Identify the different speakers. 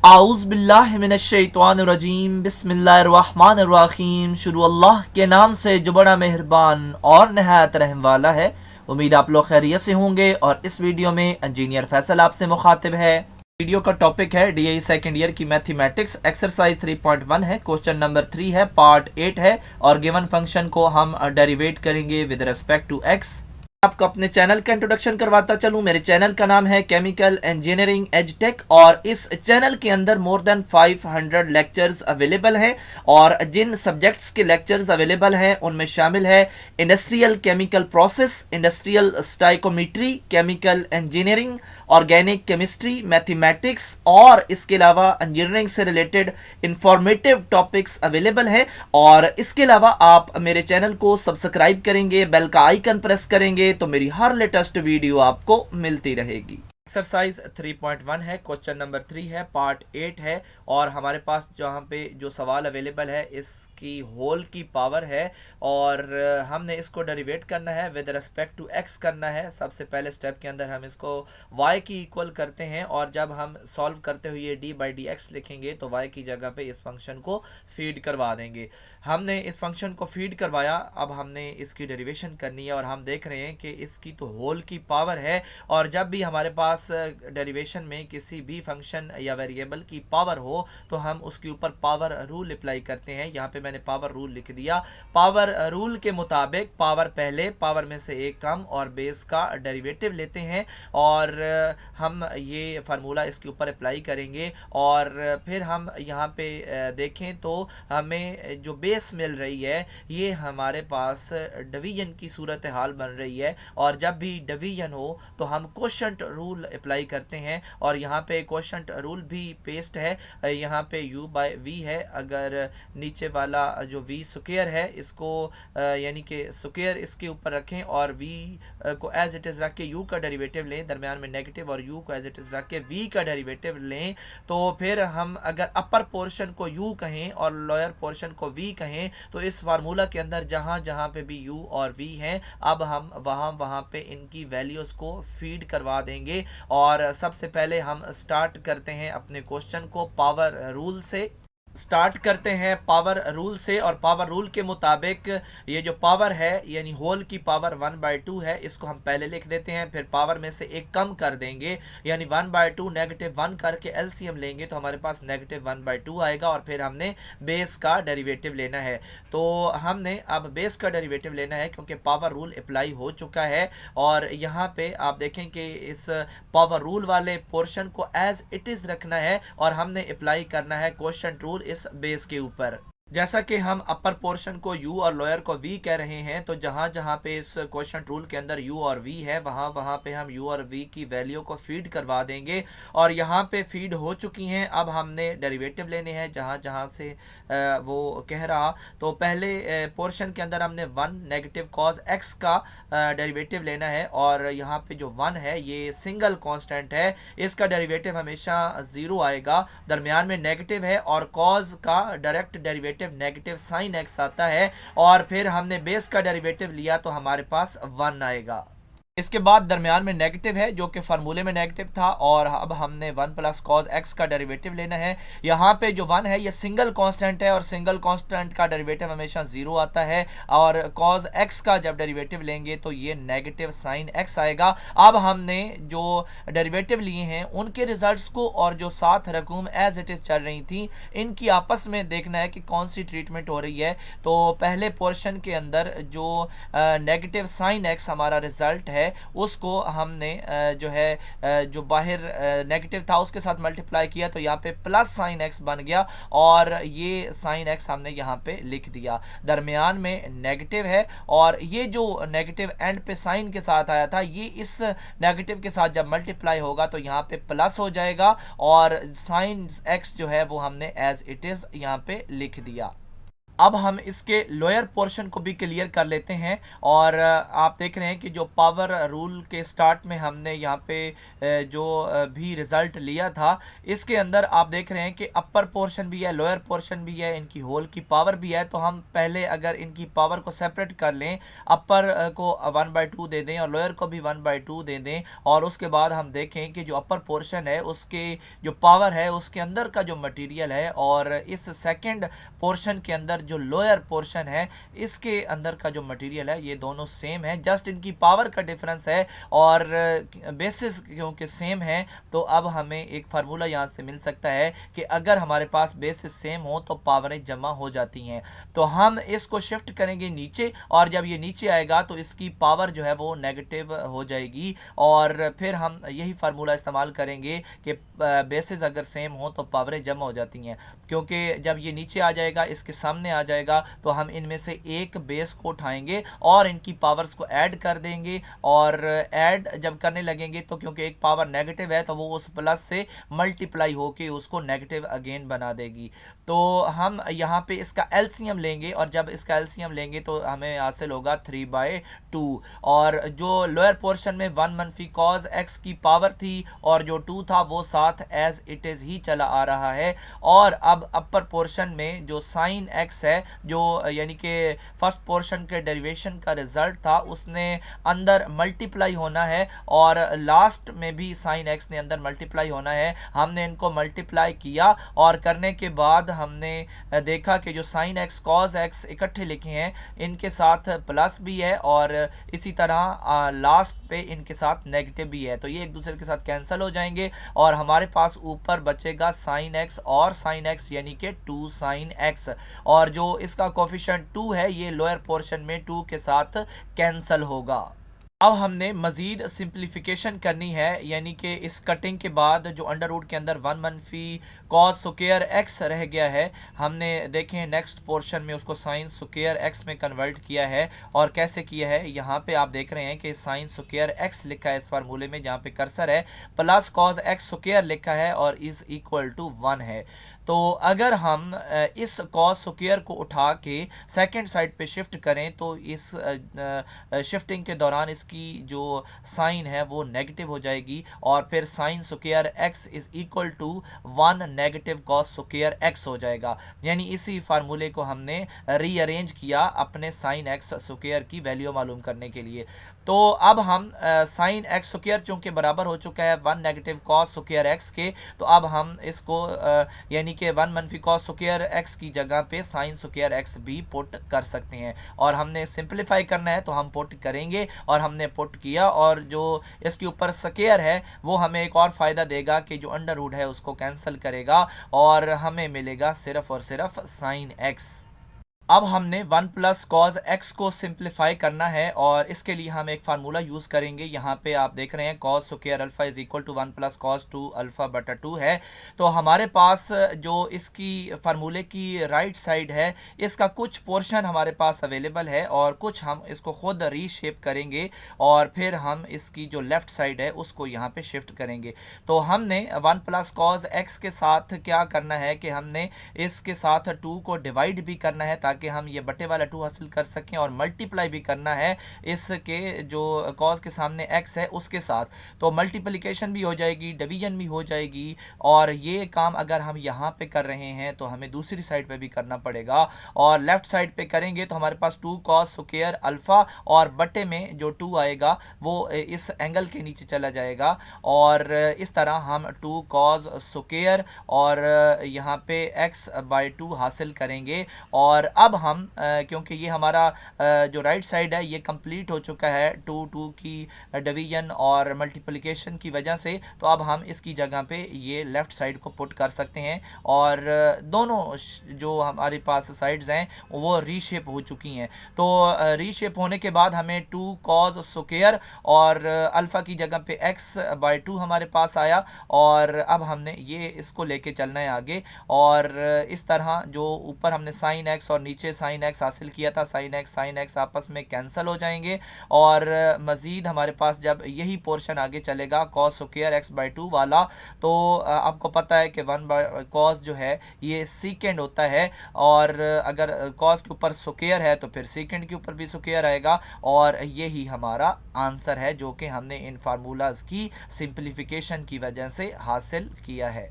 Speaker 1: आउज़ुबिल्लाहिमिनश्शैतानिर्रजीम बिस्मिल्लाहिर्रहमानिर्रहीम। शुरू अल्लाह के नाम से जो बड़ा मेहरबान और नहायत रहम वाला है। उम्मीद आप लोग खैरियत से होंगे। और इस वीडियो में इंजीनियर फैसल आपसे मुखातिब है। वीडियो का टॉपिक है डीएई सेकेंड ईयर की मैथमेटिक्स एक्सरसाइज 3.1 है। क्वेश्चन नंबर 3 है, पार्ट 8 है और गिवन फंक्शन को हम डेरिवेट करेंगे विद रिस्पेक्ट टू एक्स। आपको अपने चैनल का इंट्रोडक्शन करवाता चलूं। मेरे चैनल का नाम है केमिकल इंजीनियरिंग एजटेक और इस चैनल के अंदर मोर देन 500 लेक्चर्स अवेलेबल हैं। और जिन सब्जेक्ट्स के लेक्चर्स अवेलेबल हैं उनमें शामिल है industrial chemical process, industrial stoichiometry, chemical engineering, organic chemistry, mathematics और इसके अलावा इंजीनियरिंग से रिलेटेड इंफॉर्मेटिव टॉपिक्स अवेलेबल हैं। और इसके अलावा आप मेरे चैनल को सब्सक्राइब करेंगे, बेल का आइकन प्रेस करेंगे तो मेरी हर लेटेस्ट वीडियो आपको मिलती रहेगी। एक्सरसाइज 3.1 है, क्वेश्चन नंबर 3 है, पार्ट 8 है और हमारे पास जहाँ पे जो सवाल अवेलेबल है इसकी होल की पावर है और हमने इसको डेरिवेट करना है विद रिस्पेक्ट टू एक्स करना है। सबसे पहले स्टेप के अंदर हम इसको y की इक्वल करते हैं और जब हम सॉल्व करते हुए d/dx लिखेंगे तो y की जगह पे इस फंक्शन को फीड करवा देंगे। हमने इस फंक्शन को फीड करवाया, अब हमने इसकी डेरिवेशन करनी है और हम देख रहे हैं कि इसकी तो होल की पावर है और जब भी हमारे पास डेरिवेशन में किसी भी फंक्शन या वेरिएबल की पावर हो तो हम उसके ऊपर पावर रूल अप्लाई करते हैं। यहाँ पे मैंने पावर रूल लिख दिया। पावर रूल के मुताबिक पावर पहले, पावर में से एक कम और बेस का डेरिवेटिव लेते हैं और हम ये फार्मूला इसके ऊपर अप्लाई करेंगे। और फिर हम यहाँ पे देखें तो हमें जो बेस मिल रही है ये हमारे पास डिवीजन की सूरत हाल बन रही है और जब भी डिवीजन हो तो हम क्वोशंट रूल अप्लाई करते हैं। और यहाँ पे क्वोशंट रूल भी पेस्ट है, यहाँ पे u/v है। अगर नीचे वाला जो v स्क्वायर है इसको यानी कि स्क्वायर इसके ऊपर रखें और v को एज इट इज़ रख के u का डेरिवेटिव लें, दरमियान में नेगेटिव, और u को एज इट इज़ रख के v का डेरिवेटिव लें तो फिर हम अगर अपर पोर्शन को u कहें और लोअर पोर्शन को v कहें तो इस फार्मूला के अंदर जहाँ जहाँ पे भी u और v हैं अब हम वहाँ पे इनकी वैल्यूज़ को फीड करवा देंगे। और सबसे पहले हम स्टार्ट करते हैं अपने क्वेश्चन को पावर रूल से। स्टार्ट करते हैं पावर रूल से और पावर रूल के मुताबिक ये जो पावर है यानी होल की पावर 1/2 है, इसको हम पहले लिख देते हैं, फिर पावर में से एक कम कर देंगे यानी 1/2 -1 करके एलसीएम लेंगे तो हमारे पास -1/2 आएगा और फिर हमने बेस का डेरिवेटिव लेना है। तो हमने अब बेस का डेरिवेटिव लेना है क्योंकि पावर रूल अप्लाई हो चुका है। और यहाँ पे आप देखें कि इस पावर रूल वाले पोर्शन को एज इट इज़ रखना है और हमने अप्लाई करना है क्वोशंट रूल इस बेस के ऊपर। जैसा कि हम अपर पोर्शन को u और लोअर को v कह रहे हैं तो जहाँ जहाँ पे इस क्वोशंट रूल के अंदर u और v है वहाँ पे हम u और v की वैल्यू को फीड करवा देंगे और यहाँ पे फीड हो चुकी हैं। अब हमने डेरिवेटिव लेने हैं जहाँ जहाँ से वो कह रहा। तो पहले पोर्शन के अंदर हमने 1 नेगेटिव कॉज x का डेरिवेटिव लेना है और यहाँ पे जो 1 है ये सिंगल कांस्टेंट है, इसका डेरिवेटिव हमेशा 0 आएगा, दरमियान में नेगेटिव है और कॉज का direct derivative negative sine x आता है और फिर हमने बेस का डेरिवेटिव लिया तो हमारे पास 1 आएगा। इसके बाद दरमियान में नेगेटिव है जो कि फार्मूले में नेगेटिव था और अब हमने 1 + cos x का डेरिवेटिव लेना है। यहाँ पे जो 1 है ये सिंगल कांस्टेंट है और सिंगल कांस्टेंट का डेरिवेटिव हमेशा 0 आता है और cos x का जब डेरिवेटिव लेंगे तो ये नेगेटिव साइन x आएगा। अब हमने जो डेरिवेटिव लिए हैं उनके रिजल्ट्स को और जो साथ रकूम एज इट इज़ चल रही थी इनकी आपस में देखना है कि कौन सी ट्रीटमेंट हो रही है। तो पहले पोर्शन के अंदर जो नेगेटिव साइन x हमारा रिजल्ट है उसको हमने जो है जो बाहर नेगेटिव था उसके साथ मल्टीप्लाई किया तो यहाँ पे प्लस साइन एक्स बन गया और ये साइन एक्स हमने यहाँ पे लिख दिया। दरमियान में नेगेटिव है और ये जो नेगेटिव एंड पे साइन के साथ आया था ये इस नेगेटिव के साथ जब मल्टीप्लाई होगा तो यहाँ पे प्लस हो जाएगा और साइन एक्स जो है वो हमने एज इट इज़ यहाँ पे लिख दिया। अब हम इसके लोअर पोर्शन को भी क्लियर कर लेते हैं। और आप देख रहे हैं कि जो पावर रूल के स्टार्ट में हमने यहाँ पे जो भी रिज़ल्ट लिया था, इसके अंदर आप देख रहे हैं कि अपर पोर्शन भी है, लोअर पोर्शन भी है, इनकी होल की पावर भी है। तो हम पहले अगर इनकी पावर को सेपरेट कर लें, अपर को 1/2 दे दें और लोअर को भी 1/2 दे दें, और उसके बाद हम देखें कि जो अपर पोर्शन है उसके जो पावर है उसके अंदर का जो मटेरियल है और इस सेकंड पोर्शन के अंदर जो लोअर पोर्शन है इसके अंदर का जो मटेरियल है, ये दोनों सेम है, जस्ट इनकी पावर का डिफरेंस है। और बेसिस क्योंकि सेम है तो अब हमें एक फार्मूला यहाँ से मिल सकता है कि अगर हमारे पास बेसिस सेम हो तो पावरें जमा हो जाती हैं। तो हम इसको शिफ्ट करेंगे नीचे, और जब ये नीचे आएगा तो इसकी पावर जो है वो नेगेटिव हो जाएगी, और फिर हम यही फार्मूला इस्तेमाल करेंगे कि बेसिस अगर सेम हो तो पावरें जमा हो जाती हैं। क्योंकि जब ये नीचे आ जाएगा, इसके सामने आ जाएगा, तो हम इनमें से एक बेस को उठाएंगे और इनकी पावर्स को ऐड कर देंगे, और ऐड जब करने लगेंगे तो क्योंकि एक पावर नेगेटिव है तो वो उस प्लस से मल्टीप्लाई होके उसको नेगेटिव अगेन बना देगी। तो हम यहाँ पे इसका एलसीएम लेंगे, और जब इसका एलसीएम लेंगे तो हमें हासिल होगा 3/2। और जो लोअर पोर्शन में 1 मनफी कॉज एक्स की पावर थी और जो 2 था वो साथ एज इट इज ही चला आ रहा है। और अब अपर पोर्शन में जो साइन एक्स है, जो यानी कि फर्स्ट पोर्शन के डेरिवेशन का रिजल्ट था, उसने अंदर मल्टीप्लाई होना है, और लास्ट में भी साइन एक्स ने अंदर मल्टीप्लाई होना है। हमने इनको मल्टीप्लाई किया, और करने के बाद हमने देखा कि जो साइन एक्स कॉज एक्स इकट्ठे लिखे हैं इनके साथ प्लस भी है, और इसी तरह लास्ट पे इनके साथ नेगेटिव भी है, तो ये एक दूसरे के साथ कैंसिल हो जाएंगे, और हमारे पास ऊपर बचेगा साइन एक्स और साइन एक्स यानी कि 2 साइन एक्स। और जो इसका कोफिशिएंट 2 है ये लोअर पोर्शन में 2 के साथ कैंसिल होगा। अब हमने मज़ीद सिंप्लीफिकेशन करनी है, यानी कि इस कटिंग के बाद जो अंडर रूट के अंदर 1 मनफी कॉस स्क्वायर एक्स रह गया है, हमने देखें नेक्स्ट पोर्शन में उसको साइन स्क्वायर एक्स में कन्वर्ट किया है। और कैसे किया है, यहाँ पे आप देख रहे हैं कि साइन स्क्वायर एक्स लिखा है इस फार्मूले में, जहाँ पे कर्सर है, प्लस कॉस एक्स स्क्वायर लिखा है और इज इक्वल टू 1 है। तो अगर हम इस कॉस स्क्वायर को उठा के सेकेंड साइड पे शिफ्ट करें तो इस शिफ्टिंग के दौरान इसकी जो साइन है वो नेगेटिव हो जाएगी, और फिर sine square x is equal to 1 negative cos square x हो जाएगा। यानी इसी फार्मूले को हमने रीअरेंज किया अपने साइन एक्स स्क्वायर की वैल्यू मालूम करने के लिए। तो अब हम साइन एक्स स्क्वायर चूंकि बराबर हो चुका है 1 नेगेटिव कॉस स्क्वायर एक्स के, तो अब हम इसको यानी कि 1 मनफी कॉस स्क्वायर एक्स की जगह पे साइन स्क्वायर एक्स भी पुट कर सकते हैं। और हमने सिंप्लीफाई करना है तो हम पुट करेंगे, और हमने पुट किया, और जो इसके ऊपर स्क्वायर है वो हमें एक और फ़ायदा देगा कि जो अंडर रूट है उसको कैंसिल करेगा, और हमें मिलेगा सिर्फ और सिर्फ साइन एक्स। अब हमने 1 प्लस कॉज एक्स को सिंप्लीफाई करना है, और इसके लिए हम एक फार्मूला यूज़ करेंगे। यहाँ पे आप देख रहे हैं cos square alpha is equal to 1 plus cos 2 alpha बटा 2 है। तो हमारे पास जो इसकी फार्मूले की राइट साइड है इसका कुछ पोर्शन हमारे पास अवेलेबल है, और कुछ हम इसको खुद रीशेप करेंगे, और फिर हम इसकी जो लेफ्ट साइड है उसको यहाँ पे शिफ्ट करेंगे। तो हमने 1 प्लस कॉज एक्स के साथ क्या करना है कि हमने इसके साथ 2 को डिवाइड भी करना है ताकि हम ये बटे वाला 2 हासिल कर सकें, और मल्टीप्लाई भी करना है इसके जो कॉज के सामने x है उसके साथ। तो मल्टीप्लिकेशन भी हो जाएगी, डिवीजन भी हो जाएगी, और ये काम अगर हम यहाँ पे कर रहे हैं तो हमें दूसरी साइड पे भी करना पड़ेगा। और लेफ्ट साइड पे करेंगे तो हमारे पास 2 कॉस स्क्वायर अल्फा, और बटे में जो 2 आएगा वो इस एंगल के नीचे चला जाएगा, और इस तरह हम 2 कॉस स्क्वायर और यहाँ पे x/2 हासिल करेंगे। और अब हम क्योंकि ये हमारा जो राइट साइड है ये कंप्लीट हो चुका है 2 की डिवीजन और मल्टीप्लिकेशन की वजह से, तो अब हम इसकी जगह पे ये लेफ्ट साइड को पुट कर सकते हैं, और दोनों जो हमारे पास साइड्स हैं वो रीशेप हो चुकी हैं। तो रीशेप होने के बाद हमें 2 कॉज स्क्वायर और अल्फ़ा की जगह पे x/2 हमारे पास आया, और अब हमने ये इसको लेके चलना है आगे। और इस तरह जो ऊपर हमने साइन एक्स और नीचे पीछे साइन एक्स हासिल किया था, साइन एक्स आपस में कैंसिल हो जाएंगे और मज़ीद हमारे पास जब यही पोर्शन आगे चलेगा कॉस स्क्वायर एक्स बाई 2 वाला, तो आपको पता है कि 1/cos जो है ये सीकेंड होता है, और अगर कॉस के ऊपर स्क्वायर है तो फिर सीकेंड के ऊपर भी स्क्वायर आएगा, और यही हमारा आंसर है जो कि हमने इन फार्मूलाज की सिंप्लीफिकेशन की वजह से हासिल किया है।